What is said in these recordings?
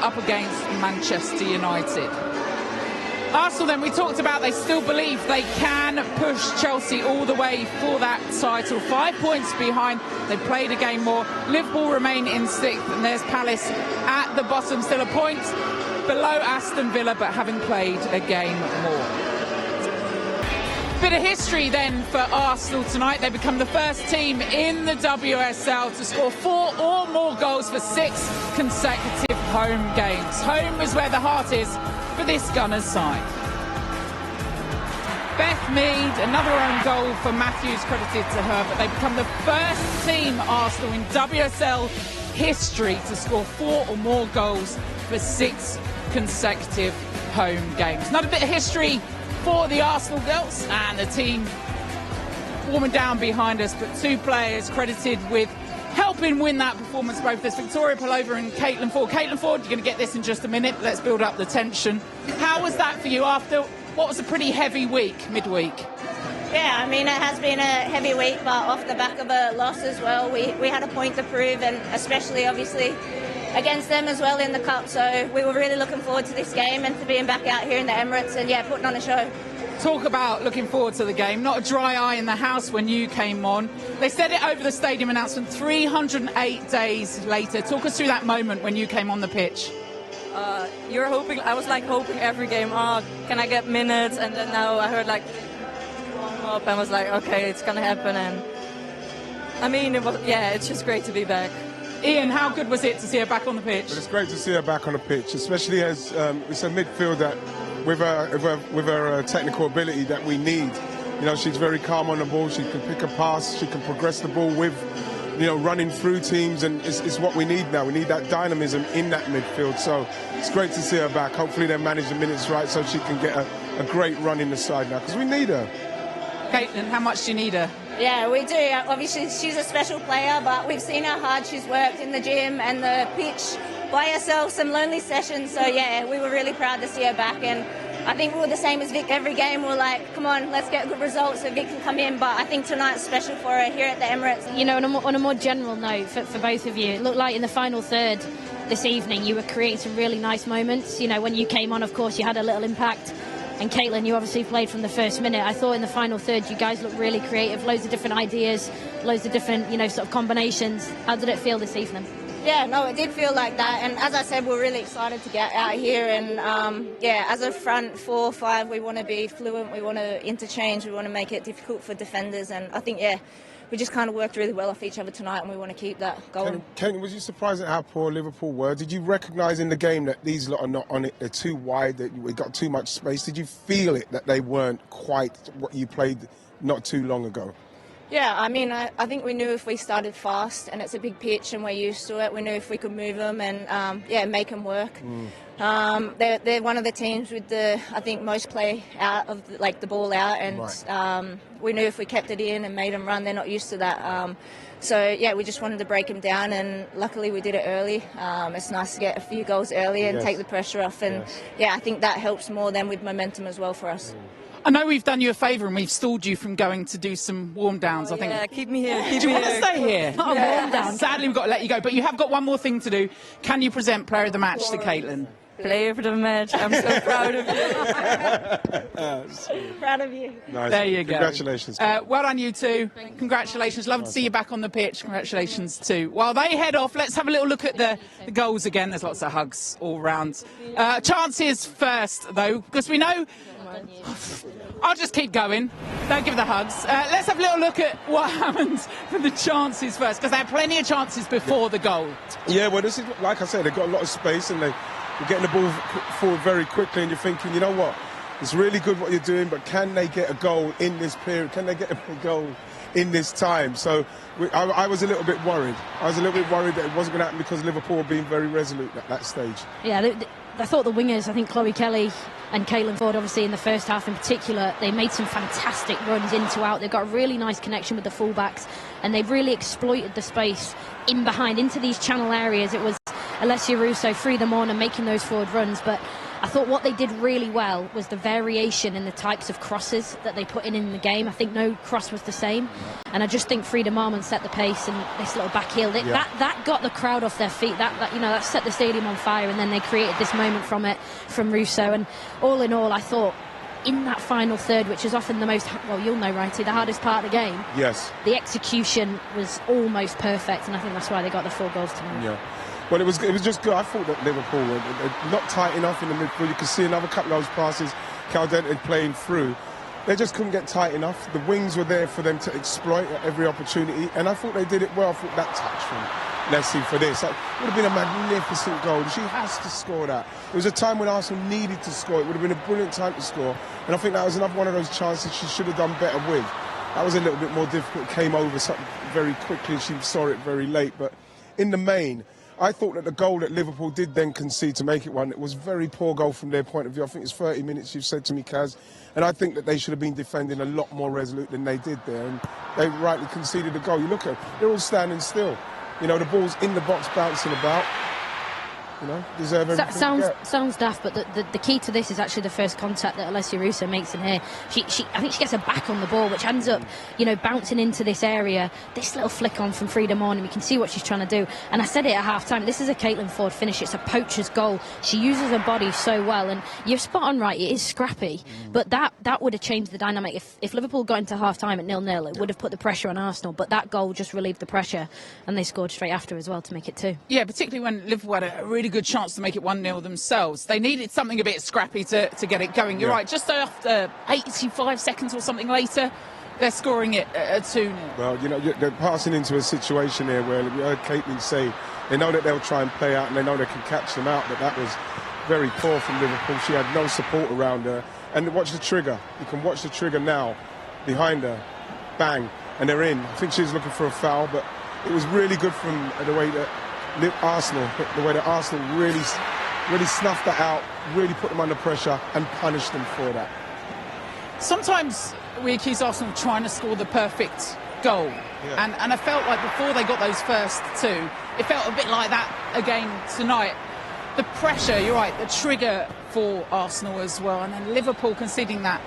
up against Manchester United. Arsenal then, we talked about, they still believe they can push Chelsea all the way for that title. 5 points behind, they played a game more. Liverpool remain in 6th, and there's Palace at the bottom, still a point below Aston Villa, but having played a game more. Bit of history then for Arsenal tonight. They become the first team in the WSL to score 4 or more goals for 6 consecutive home games. Home is where the heart is for this Gunners side. Beth Mead, another own goal for Matthews, credited to her, but they become the first team, Arsenal, in WSL history to score 4 or more goals for 6 consecutive home games. Another bit of history for the Arsenal girls, and the team warming down behind us, but 2 players credited with helping win that performance, both this Victoria Pelova and Caitlin Ford. Caitlin Ford, you're going to get this in just a minute. Let's build up the tension. How was that for you after what was a pretty heavy week, midweek? Yeah, I mean, it has been a heavy week, but off the back of a loss as well. We had a point to prove, and especially, obviously, against them as well in the Cup. So we were really looking forward to this game and to being back out here in the Emirates and, yeah, putting on a show. Talk about looking forward to the game. Not a dry eye in the house when you came on. They said it over the stadium announcement 308 days later. Talk us through that moment when you came on the pitch. You're hoping, I was like hoping every game, oh, can I get minutes? And then now I heard like warm up and was like, okay, it's gonna happen. And I mean, it's just great to be back. Ian, how good was it to see her back on the pitch? Well, it's great to see her back on the pitch, especially as it's a midfield that with her technical ability that we need. You know, she's very calm on the ball. She can pick a pass. She can progress the ball with, you know, running through teams, and it's what we need now. We need that dynamism in that midfield. So it's great to see her back. Hopefully they manage the minutes right so she can get a great run in the side now, because we need her. Caitlin, how much do you need her? Yeah, we do. Obviously, she's a special player, but we've seen how hard she's worked in the gym and the pitch by herself, some lonely sessions. So, yeah, we were really proud to see her back. And I think we were the same as Vic every game. We were like, come on, let's get good results so Vic can come in. But I think tonight's special for her here at the Emirates. You know, on a more general note for both of you, it looked like in the final third this evening you were creating some really nice moments. You know, when you came on, of course, you had a little impact. And Caitlin, you obviously played from the first minute. I thought in the final third you guys looked really creative, loads of different ideas, loads of different, you know, sort of combinations. How did it feel this evening? Yeah, no, it did feel like that. And as I said, we're really excited to get out here. And, yeah, as a front 4-5, we want to be fluent. We want to interchange. We want to make it difficult for defenders. And I think, yeah, we just kind of worked really well off each other tonight, and we want to keep that going. Ken, was you surprised at how poor Liverpool were? Did you recognise in the game that these lot are not on it, they're too wide, that we got too much space? Did you feel it, that they weren't quite what you played not too long ago? Yeah, I mean, I think we knew if we started fast, and it's a big pitch and we're used to it, we knew if we could move them and, yeah, make them work. They're one of the teams with the, I think, most play out of, like, the ball out, and right. We knew if we kept it in and made them run, they're not used to that. So, yeah, we just wanted to break them down, and luckily we did it early. It's nice to get a few goals early and take the pressure off, and, yeah, I think that helps more than with momentum as well for us. I know we've done you a favour and we've stalled you from going to do some warm-downs, I think. Yeah, keep me here. Keep do you me want here. to stay here? Not a warm-down. Sadly, we've got to let you go, but you have got one more thing to do. Can you present Player of the Match to Caitlin? Player of the match. I'm so proud of you. Proud of you. Nice. There you go. Congratulations. Well done, you two. Congratulations. Love to see you back on the pitch. Congratulations too. While they head off, let's have a little look at the goals again. There's lots of hugs all round. Chances first, though, because we know... I'll just keep going. Don't give the hugs. Let's have a little look at what happened for the chances first, because they had plenty of chances before the goal. Yeah, well, this is, like I said, they've got a lot of space and they're getting the ball forward very quickly, and you're thinking, you know what, it's really good what you're doing, but can they get a goal in this period? Can they get a goal in this time? So I was a little bit worried. I was a little bit worried that it wasn't going to happen because Liverpool were being very resolute at that stage. Yeah, I thought the wingers, I think Chloe Kelly and Caitlin Ford, obviously in the first half in particular, they made some fantastic runs in to out. They've got a really nice connection with the fullbacks, and they've really exploited the space in behind into these channel areas. It was Alessia Russo threw them on and making those forward runs, but I thought what they did really well was the variation in the types of crosses that they put in the game. I think no cross was the same, and I just think Frida Marmon set the pace, and this little back heel that got the crowd off their feet. That set the stadium on fire, and then they created this moment from Russo. And all in all, I thought in that final third, which is often the most, well, you'll know, Righty, the hardest part of the game. Yes. The execution was almost perfect, and I think that's why they got the 4 goals tonight. Yeah. Well, it was just good. I thought that Liverpool were not tight enough in the midfield. You could see another couple of those passes, Caldente playing through. They just couldn't get tight enough. The wings were there for them to exploit at every opportunity, and I thought they did it well. I thought that touch from Leslie for this, that would have been a magnificent goal. She has to score that. It was a time when Arsenal needed to score. It would have been a brilliant time to score, and I think that was another one of those chances she should have done better with. That was a little bit more difficult. It came over very quickly. She saw it very late, but in the main, I thought that the goal that Liverpool did then concede to make it one, it was a very poor goal from their point of view. I think it's 30 minutes, you've said to me, Kaz, and I think that they should have been defending a lot more resolute than they did there, and they rightly conceded the goal. You look at them, they're all standing still. You know, the ball's in the box bouncing about. You know, deserve everything. Sounds daft, but the key to this is actually the first contact that Alessia Russo makes in here. I think she gets her back on the ball, which ends up, bouncing into this area. This little flick on from Frida Morning, we can see what she's trying to do. And I said it at half-time, this is a Caitlin Ford finish. It's a poacher's goal. She uses her body so well, and you're spot on, right, it is scrappy, but that would have changed the dynamic. If Liverpool got into half-time at 0-0, it would have put the pressure on Arsenal, but that goal just relieved the pressure, and they scored straight after as well to make it 2. Yeah, particularly when Liverpool had a really good chance to make it 1-0 themselves. They needed something a bit scrappy to get it going. You're right, just after 85 seconds or something later, they're scoring it at 2-0. Well, they're passing into a situation here where we heard Caitlin say they know that they'll try and play out and they know they can catch them out, but that was very poor from Liverpool. She had no support around her. And watch the trigger. You can watch the trigger now behind her. Bang. And they're in. I think she was looking for a foul, but it was really good from the way that Arsenal really snuffed that out, really put them under pressure and punished them for that. Sometimes we accuse Arsenal of trying to score the perfect goal. Yeah. And I felt like before they got those first 2, it felt a bit like that again tonight. The pressure, you're right, the trigger for Arsenal as well, and then Liverpool conceding that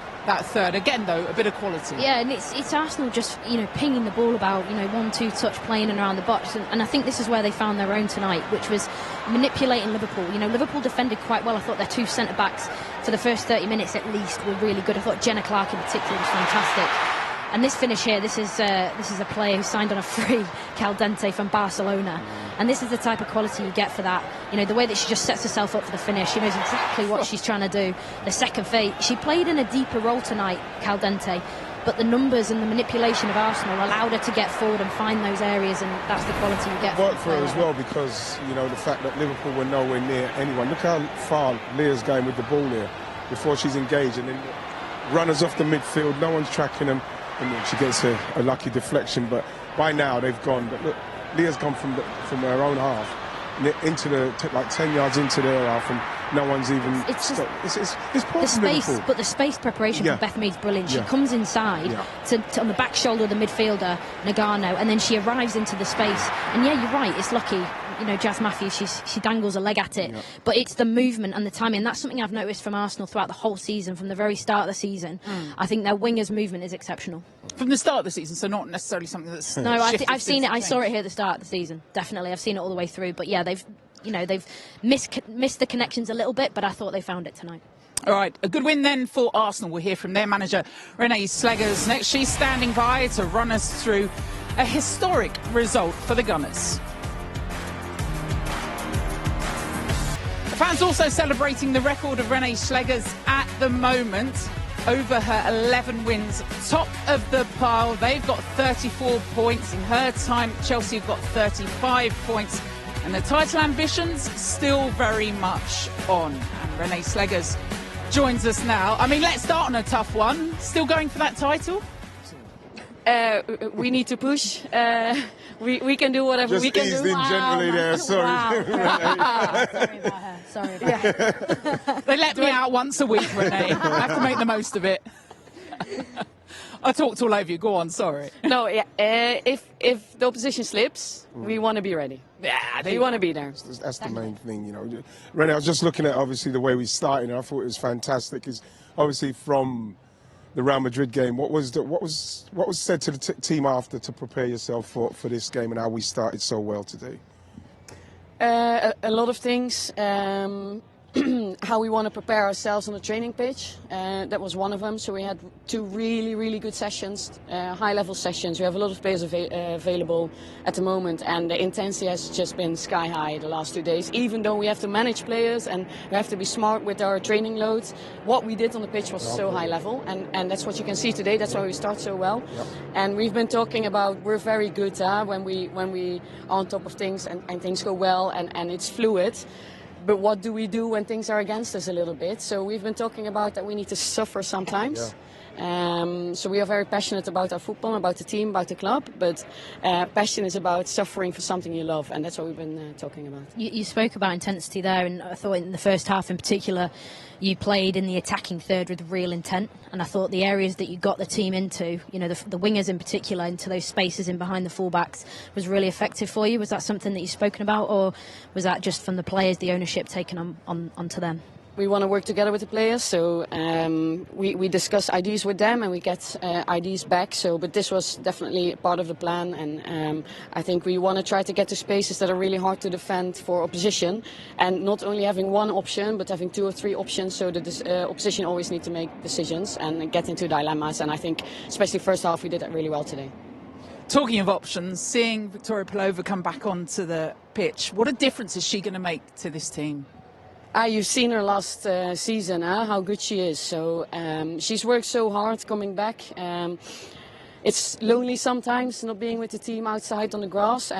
third. Again, though, a bit of quality. Yeah, and it's Arsenal just, pinging the ball about, 1-2 touch, playing around the box. And I think this is where they found their own tonight, which was manipulating Liverpool. Liverpool defended quite well. I thought their 2 centre-backs for the first 30 minutes at least were really good. I thought Jenna Clark in particular was fantastic. And this finish here, this is a player who signed on a free, Caldente from Barcelona. And this is the type of quality you get for that. The way that she just sets herself up for the finish. She knows exactly what she's trying to do. The second fade. She played in a deeper role tonight, Caldente. But the numbers and the manipulation of Arsenal allowed her to get forward and find those areas, and that's the quality you get. It worked for her as well because, the fact that Liverpool were nowhere near anyone. Look how far Leah's going with the ball here before she's engaged. And then runners off the midfield, no one's tracking them. And then she gets a lucky deflection, but by now they've gone. But look, Leah's gone from her own half into 10 yards into their half, and no one's even. It's poor the space, but the space preparation from Beth Mead's brilliant. She comes inside to on the back shoulder of the midfielder Nagano, and then she arrives into the space. And you're right, it's lucky. Jasmine Matthews, she dangles a leg at it, but it's the movement and the timing. That's something I've noticed from Arsenal throughout the whole season, from the very start of the season. I think their wingers' movement is exceptional. From the start of the season, so not necessarily something that's no. I've seen it. I saw it here at the start of the season. Definitely, I've seen it all the way through. But yeah, they've missed the connections a little bit, but I thought they found it tonight. All right, a good win then for Arsenal. We'll hear from their manager, Rene Slegers, next. She's standing by to run us through a historic result for the Gunners. Fans also celebrating the record of Rene Slegers at the moment. Over her 11 wins, top of the pile. They've got 34 points. In her time, Chelsea have got 35 points. And the title ambitions still very much on. And Rene Slegers joins us now. I mean, let's start on a tough one. Still going for that title? We need to push. We can do whatever we can do. Just eased in generally there. Sorry. Wow. Sorry about her. Sorry about her. They let me out once a week, Rene. I have to make the most of it. I talked all over you. Go on, sorry. No, yeah. If the opposition slips, we want to be ready. Yeah, We want to be there. That's the main thing, you know. Rene, I was just looking at obviously the way we started, and I thought it was fantastic. Is obviously from the Real Madrid game. What was said to the team after to prepare yourself for this game and how we started so well today? A lot of things. How we want to prepare ourselves on the training pitch. That was one of them. So we had 2 really, really good sessions, high-level sessions. We have a lot of players available at the moment, and the intensity has just been sky high the last 2 days. Even though we have to manage players and we have to be smart with our training loads, what we did on the pitch was so high level, and that's what you can see today. That's why we start so well. Yep. And we've been talking about we're very good when we are on top of things and things go well and it's fluid. But what do we do when things are against us a little bit? So we've been talking about that we need to suffer sometimes. Yeah. So we are very passionate about our football, about the team, about the club. But passion is about suffering for something you love, and that's what we've been talking about. You spoke about intensity there, and I thought in the first half in particular, you played in the attacking third with real intent. And I thought the areas that you got the team into, you know, the wingers in particular, into those spaces in behind the fullbacks, was really effective for you. Was that something that you've spoken about, or was that just from the players, the ownership taken onto them? We want to work together with the players, so we discuss ideas with them and we get ideas back. But this was definitely part of the plan, and I think we want to try to get to spaces that are really hard to defend for opposition, and not only having one option, but having 2 or 3 options, so that the opposition always need to make decisions and get into dilemmas. And I think, especially first half, we did that really well today. Talking of options, seeing Victoria Pelova come back onto the pitch, what a difference is she going to make to this team? You've seen her last season, how good she is. So she's worked so hard coming back. It's lonely sometimes not being with the team outside on the grass,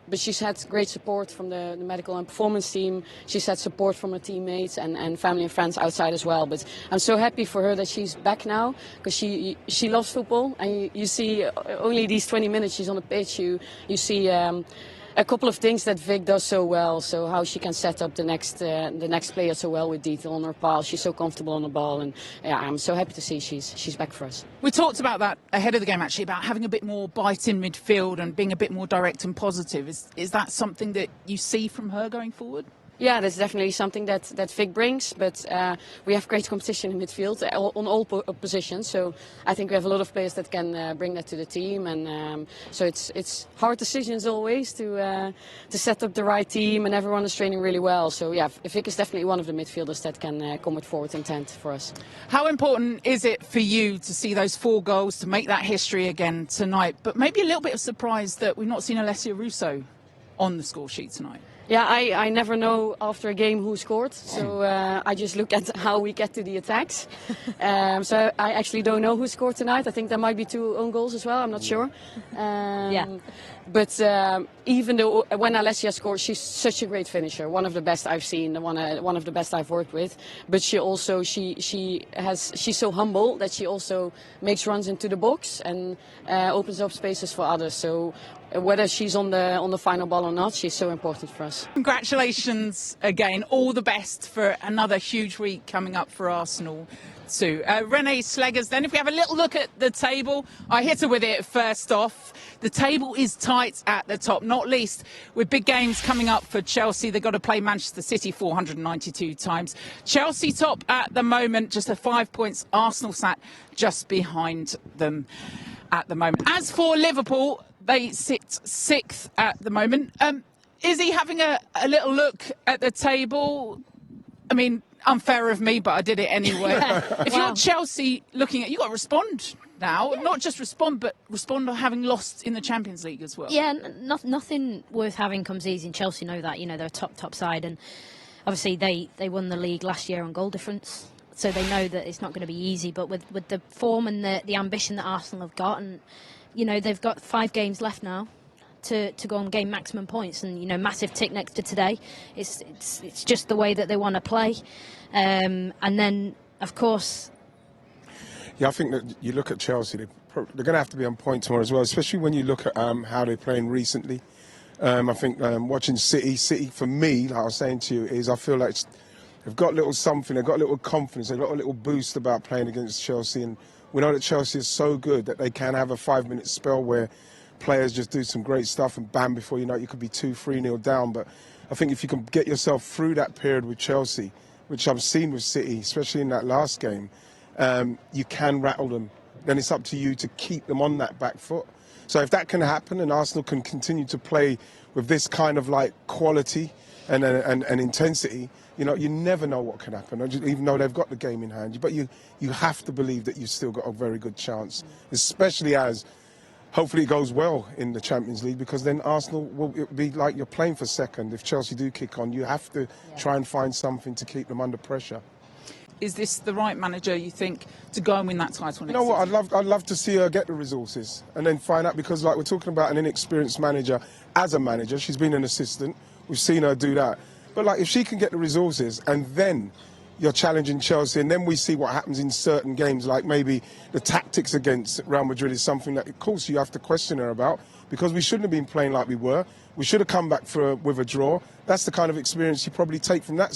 but she's had great support from the medical and performance team. She's had support from her teammates and family and friends outside as well. But I'm so happy for her that she's back now, because she loves football. And you see only these 20 minutes she's on the pitch, you see a couple of things that Vic does so well. So how she can set up the next player so well with detail on her pass. She's so comfortable on the ball, and yeah, I'm so happy to see she's back for us. We talked about that ahead of the game, actually, about having a bit more bite in midfield and being a bit more direct and positive. Is that something that you see from her going forward? Yeah, that's definitely something that Vic brings, but we have great competition in midfield on all positions, so I think we have a lot of players that can bring that to the team, and so it's hard decisions always to set up the right team, and everyone is training really well. So yeah, Vic is definitely one of the midfielders that can come with forward intent for us. How important is it for you to see those 4 goals, to make that history again tonight, but maybe a little bit of surprise that we've not seen Alessia Russo on the score sheet tonight? Yeah, I never know after a game who scored, so I just look at how we get to the attacks. So I actually don't know who scored tonight. I think there might be 2 own goals as well, I'm not sure. But even though when Alessia scores, she's such a great finisher, one of the best I've seen, one of the best I've worked with. But she also she's so humble that she also makes runs into the box and opens up spaces for others. So whether she's on the final ball or not, she's so important for us. Congratulations again. All the best for another huge week coming up for Arsenal too. Rene Slegers, then if we have a little look at the table, I hit her with it first off. The table is tight at the top, not least with big games coming up for Chelsea. They've got to play Manchester City 492 times. Chelsea top at the moment, just 5 points. Arsenal sat just behind them at the moment. As for Liverpool, they sit 6th at the moment. Is he having a little look at the table? I mean, unfair of me, but I did it anyway. If you're Chelsea looking at, you've got to respond now. Not just respond, but respond on having lost in the Champions League as well. Yeah, nothing worth having comes easy, and Chelsea know that. You know, they're a top side, and obviously they won the league last year on goal difference. So they know that it's not going to be easy, but with the form and the ambition that Arsenal have got, and you know, they've got 5 games left now to go and gain maximum points, and you know, massive tick next to today. It's just the way that they want to play, and then of course. Yeah, I think that you look at Chelsea, they're going to have to be on point tomorrow as well, especially when you look at how they're playing recently. I think watching City for me, like I was saying to you, is I feel like they've got a little something, they've got a little confidence, they've got a little boost about playing against Chelsea, and We know that Chelsea is so good that they can have a 5-minute spell where players just do some great stuff and bam, before you know it, you could be 2-3-0 down. But I think if you can get yourself through that period with Chelsea, which I've seen with City, especially in that last game, you can rattle them. Then it's up to you to keep them on that back foot. So if that can happen and Arsenal can continue to play with this kind of like quality and intensity, you know, you never know what can happen, even though they've got the game in hand. But you have to believe that you've still got a very good chance, especially as hopefully it goes well in the Champions League, because then Arsenal will be like you're playing for second. If Chelsea do kick on, you have to try and find something to keep them under pressure. Is this the right manager, you think, to go and win that title next You know what? season? I'd love to see her get the resources and then find out, because like we're talking about an inexperienced manager as a manager. She's been an assistant. We've seen her do that. But like if she can get the resources and then you're challenging Chelsea and then we see what happens in certain games, like maybe the tactics against Real Madrid is something that, of course, you have to question her about, because we shouldn't have been playing like we were. We should have come back with a draw. That's the kind of experience you probably take from that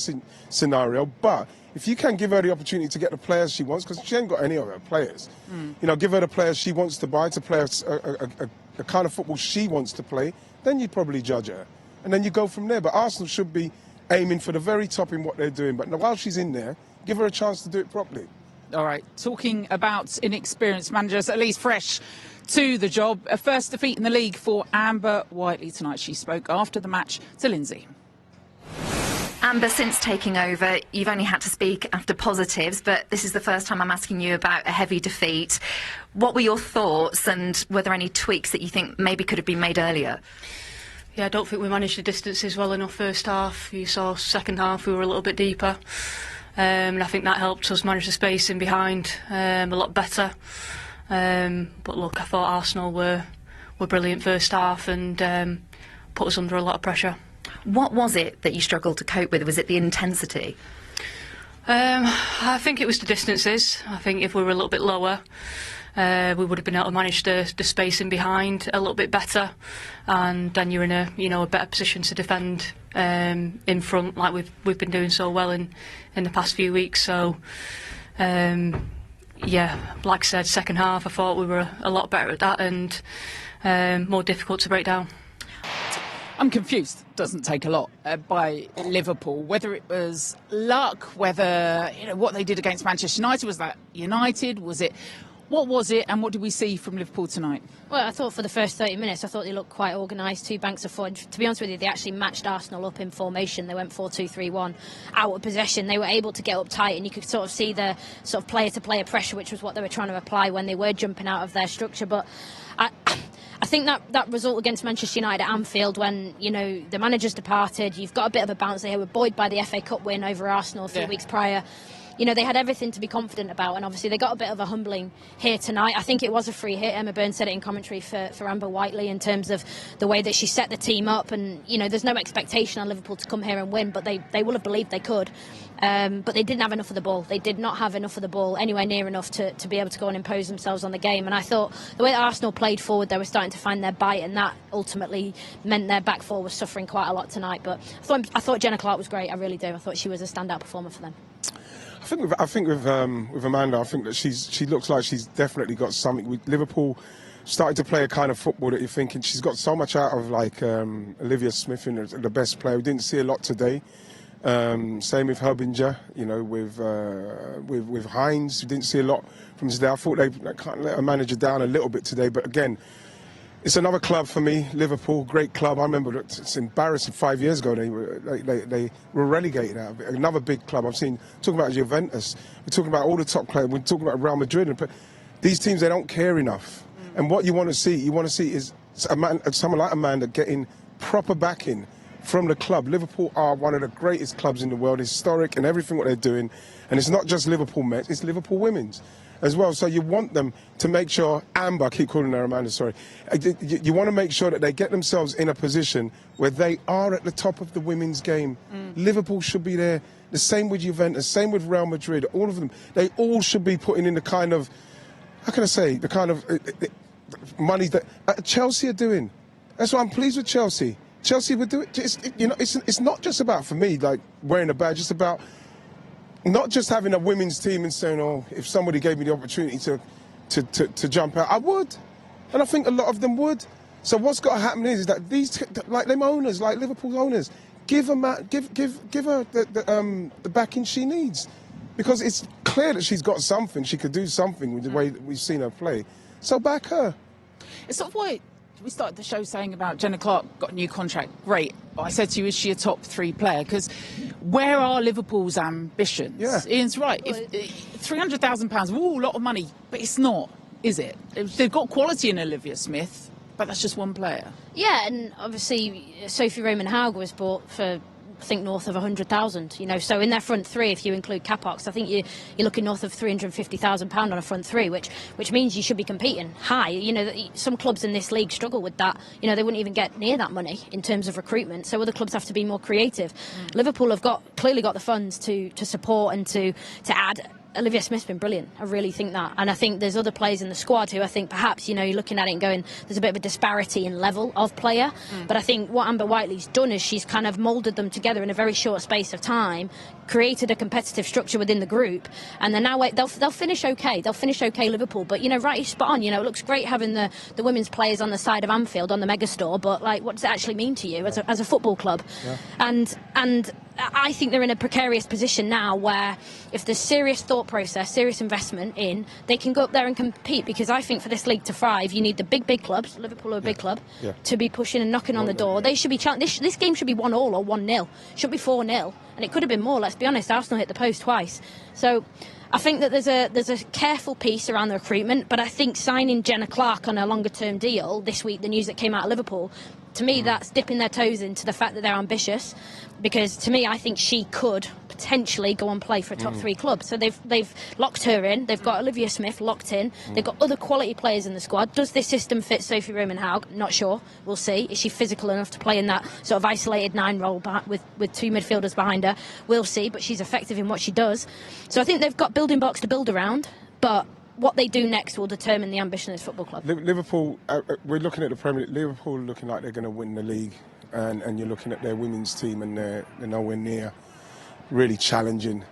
scenario. But if you can give her the opportunity to get the players she wants, because she ain't got any of her players, you know, give her the players she wants to buy to play a kind of football she wants to play, then you'd probably judge her. And then you go from there. But Arsenal should be aiming for the very top in what they're doing. But while she's in there, give her a chance to do it properly. All right, talking about inexperienced managers, at least fresh to the job. A first defeat in the league for Amber Whiteley tonight. She spoke after the match to Lindsay. Amber, since taking over, you've only had to speak after positives, but this is the first time I'm asking you about a heavy defeat. What were your thoughts, and were there any tweaks that you think maybe could have been made earlier? Yeah, I don't think we managed the distances well enough first half. You saw second half we were a little bit deeper, and I think that helped us manage the space in behind a lot better. But look, I thought Arsenal were brilliant first half and put us under a lot of pressure. What was it that you struggled to cope with? Was it the intensity? I think it was the distances. I think if we were a little bit lower, we would have been able to manage the space in behind a little bit better, and then you're in a better position to defend in front, like we've been doing so well in the past few weeks. So yeah, like I said, second half I thought we were a lot better at that and more difficult to break down. I'm confused. Doesn't take a lot by Liverpool. Whether it was luck, whether what they did against Manchester United, was that United? What was it, and what did we see from Liverpool tonight? Well, I thought for the first 30 minutes, I thought they looked quite organised, 2 banks of forward. To be honest with you, they actually matched Arsenal up in formation. They went 4-2-3-1, out of possession. They were able to get up tight, and you could sort of see the sort of player-to-player pressure, which was what they were trying to apply when they were jumping out of their structure. But I think that result against Manchester United at Anfield, when the manager's departed, you've got a bit of a bounce. They were buoyed by the FA Cup win over Arsenal a few weeks prior. They had everything to be confident about, and obviously they got a bit of a humbling here tonight. I think it was a free hit. Emma Byrne said it in commentary for Amber Whiteley, in terms of the way that she set the team up. And there's no expectation on Liverpool to come here and win, but they will have believed they could. But they didn't have enough of the ball. They did not have enough of the ball, anywhere near enough to be able to go and impose themselves on the game. And I thought the way that Arsenal played forward, they were starting to find their bite, and that ultimately meant their back four was suffering quite a lot tonight. But I thought Jenna Clark was great. I really do. I thought she was a standout performer for them. I think with Amanda, I think that she looks like she's definitely got something. With Liverpool started to play a kind of football that you're thinking she's got so much out of, like Olivia Smith, the best player. We didn't see a lot today. Same with Herbinger, with Hines. We didn't see a lot from today. I thought they can't let a manager down a little bit today, but again, it's another club for me, Liverpool, great club. I remember it's embarrassing. 5 years ago they were relegated out of it. Another big club. talking about Juventus. We're talking about all the top clubs. We're talking about Real Madrid. But these teams, they don't care enough. And what you want to see is someone like Amanda getting proper backing from the club. Liverpool are one of the greatest clubs in the world, historic and everything what they're doing. And it's not just Liverpool men's, it's Liverpool women's as well. So you want them to make sure, Amber, I keep calling her Amanda, sorry. You want to make sure that they get themselves in a position where they are at the top of the women's game. Liverpool should be there. The same with Juventus, same with Real Madrid, all of them. They all should be putting in the kind of, how can I say, the kind of money that Chelsea are doing. That's why I'm pleased with Chelsea. Chelsea would do it. It's not just about, for me, like wearing a badge. It's about not just having a women's team and saying, oh, if somebody gave me the opportunity to to jump out, I would. And I think a lot of them would. So what's got to happen is that these, like them owners, like Liverpool's owners, give her the backing she needs. Because it's clear that she's got something, she could do something with the way that we've seen her play. So back her. It's sort of why we started the show saying about Jenna Clark got a new contract. Great. But I said to you, is she a top 3 player? Because where are Liverpool's ambitions? Yeah. Ian's right. If £300,000, ooh, a lot of money, but it's not, is it? They've got quality in Olivia Smith, but that's just one player. Yeah, and obviously Sophie Roman-Haug was bought for, I think, north of 100,000. You know, so in their front 3, if you include Capox, I think you're looking north of £350,000 on a front 3, which means you should be competing high. You know, some clubs in this league struggle with that. You know, they wouldn't even get near that money in terms of recruitment. So other clubs have to be more creative. Liverpool have clearly got the funds to support and to add. Olivia Smith's been brilliant. I really think that. And I think there's other players in the squad who I think perhaps, you know, you're looking at it and going, there's a bit of a disparity in level of player. But I think what Amber Whiteley's done is she's kind of moulded them together in a very short space of time, created a competitive structure within the group, and then now they'll finish okay. They'll finish okay, Liverpool. But, you know, right, you're spot on. You know, it looks great having the women's players on the side of Anfield on the megastore, but, like, what does it actually mean to you as a football club? Yeah. And I think they're in a precarious position now where if there's serious thought process, serious investment in, they can go up there and compete, because I think for this league to thrive, you need the big clubs, Liverpool are a big club, to be pushing and knocking on the door. They should be this game should be 1-1 or 1-0. Should be 4-0. And it could have been more, let's be honest. Arsenal hit the post twice. So I think that there's a careful piece around the recruitment, but I think signing Jenna Clark on a longer term deal this week, the news that came out of Liverpool, to me that's dipping their toes into the fact that they're ambitious, because to me I think she could potentially go and play for a top 3 club. So they've locked her in. They've got Olivia Smith locked in. They've got other quality players in the squad. Does this system fit Sophie Roman-Haug? Not sure. We'll see. Is she physical enough to play in that sort of isolated 9 role with 2 midfielders behind her? We'll see. But she's effective in what she does. So I think they've got building blocks to build around. But what they do next will determine the ambition of this football club. Liverpool, we're looking at the Premier League. Liverpool are looking like they're going to win the league. And you're looking at their women's team and they're nowhere near really challenging,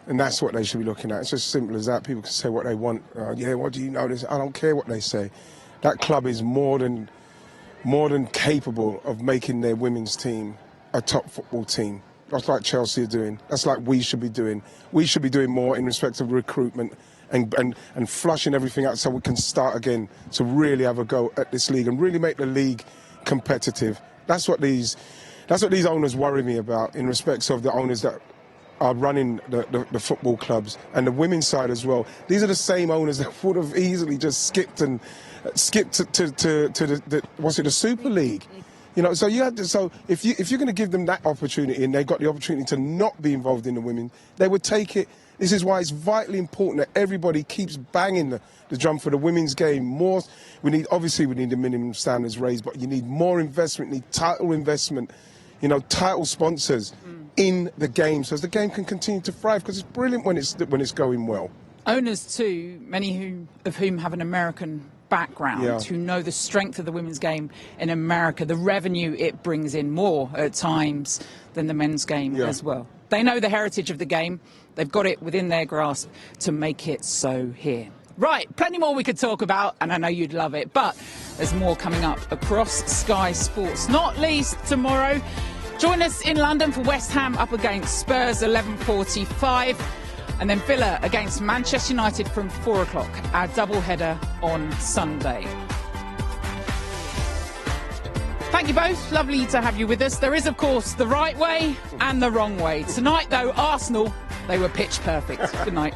and that's what they should be looking at. It's as simple as that. People can say what they want. Yeah, what do you know? I don't care what they say. That club is more than capable of making their women's team a top football team. That's like Chelsea are doing. That's like we should be doing. We should be doing more in respect of recruitment and flushing everything out so we can start again to really have a go at this league and really make the league competitive. That's what these owners worry me about, in respects of the owners that are running the football clubs and the women's side as well. These are the same owners that would have easily just skipped to the Super League. You know, so you have to. So if you're going to give them that opportunity, and they've got the opportunity to not be involved in the women, they would take it. This is why it's vitally important that everybody keeps banging the drum for the women's game. More, we need the minimum standards raised, but you need more investment, you need title investment, you know, title sponsors in the game, so the game can continue to thrive, because it's brilliant when it's going well. Owners too, many of whom have an American background, who know the strength of the women's game in America, the revenue it brings in more at times than the men's game as well. They know the heritage of the game. They've got it within their grasp to make it so here. Right, plenty more we could talk about, and I know you'd love it, but there's more coming up across Sky Sports, not least tomorrow. Join us in London for West Ham up against Spurs, 11:45. And then Villa against Manchester United from 4 o'clock, our double-header on Sunday. Thank you both. Lovely to have you with us. There is, of course, the right way and the wrong way. Tonight, though, Arsenal, they were pitch perfect. Good night.